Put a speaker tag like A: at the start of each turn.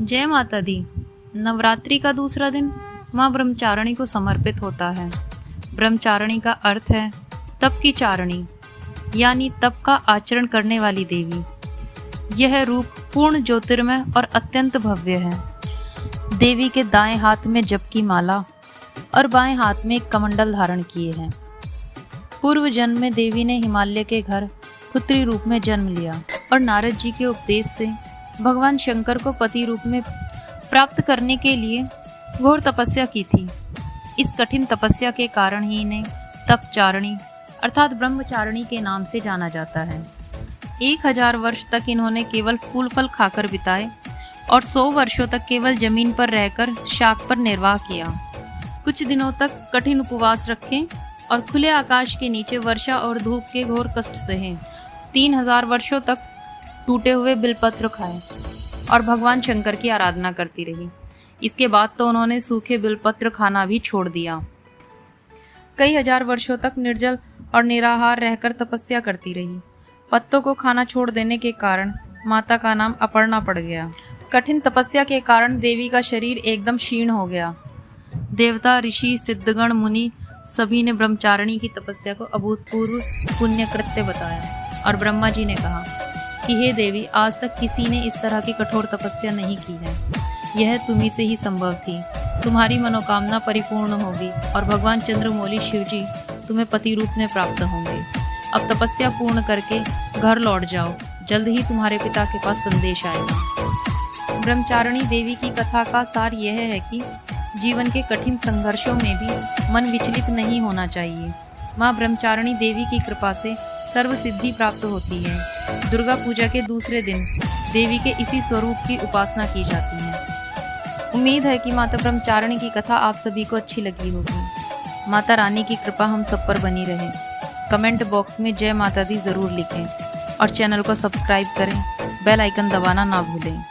A: जय माता दी। नवरात्रि का दूसरा दिन माँ ब्रह्मचारिणी को समर्पित होता है। ब्रह्मचारिणी का अर्थ है तप की चारिणी, यानी तप का आचरण करने वाली देवी। यह रूप पूर्ण ज्योतिर्मय और अत्यंत भव्य है। देवी के दाएं हाथ में जप की माला और बाएं हाथ में एक कमंडल धारण किए हैं। पूर्व जन्म में देवी ने हिमालय के घर पुत्री रूप में जन्म लिया और नारद जी के उपदेश से भगवान शंकर को पति रूप में प्राप्त करने के लिए घोर तपस्या की थी। इस कठिन तपस्या के कारण ही इन्हें तपचारिणी अर्थात ब्रह्मचारिणी के नाम से जाना जाता है। 1000 वर्ष तक इन्होंने केवल फूल फल खाकर बिताए और 100 वर्षों तक केवल जमीन पर रहकर शाक पर निर्वाह किया। कुछ दिनों तक कठिन उपवास रखे और खुले आकाश के नीचे वर्षा और धूप के घोर कष्ट सहे। 3000 वर्षों तक टूटे हुए बिलपत्र खाए और भगवान शंकर की आराधना करती रही। इसके बाद तो उन्होंने सूखे बिलपत्र खाना भी छोड़ दिया। कई हजार वर्षों तक निर्जल और निराहार रहकर तपस्या करती रही। पत्तों को खाना छोड़ देने के कारण माता का नाम अपर्णा पड़ गया। कठिन तपस्या के कारण देवी का शरीर एकदम क्षीण हो गया। देवता, ऋषि, सिद्धगण, मुनि सभी ने ब्रह्मचारिणी की तपस्या को अभूतपूर्व पुण्य कृत्य बताया और ब्रह्मा जी ने कहा कि हे देवी, आज तक किसी ने इस तरह की कठोर तपस्या नहीं की है। यह तुम्ही से ही संभव थी। तुम्हारी मनोकामना परिपूर्ण होगी और भगवान चंद्रमौली शिव जी तुम्हें पति रूप में प्राप्त होंगे। अब तपस्या पूर्ण करके घर लौट जाओ, जल्द ही तुम्हारे पिता के पास संदेश आएगा। ब्रह्मचारिणी देवी की कथा का सार यह है कि जीवन के कठिन संघर्षों में भी मन विचलित नहीं होना चाहिए। माँ ब्रह्मचारिणी देवी की कृपा से सर्व सिद्धि प्राप्त होती है। दुर्गा पूजा के दूसरे दिन देवी के इसी स्वरूप की उपासना की जाती है। उम्मीद है कि माता ब्रह्मचारिणी की कथा आप सभी को अच्छी लगी होगी। माता रानी की कृपा हम सब पर बनी रहे। कमेंट बॉक्स में जय माता दी ज़रूर लिखें और चैनल को सब्सक्राइब करें। बेल आइकन दबाना ना भूलें।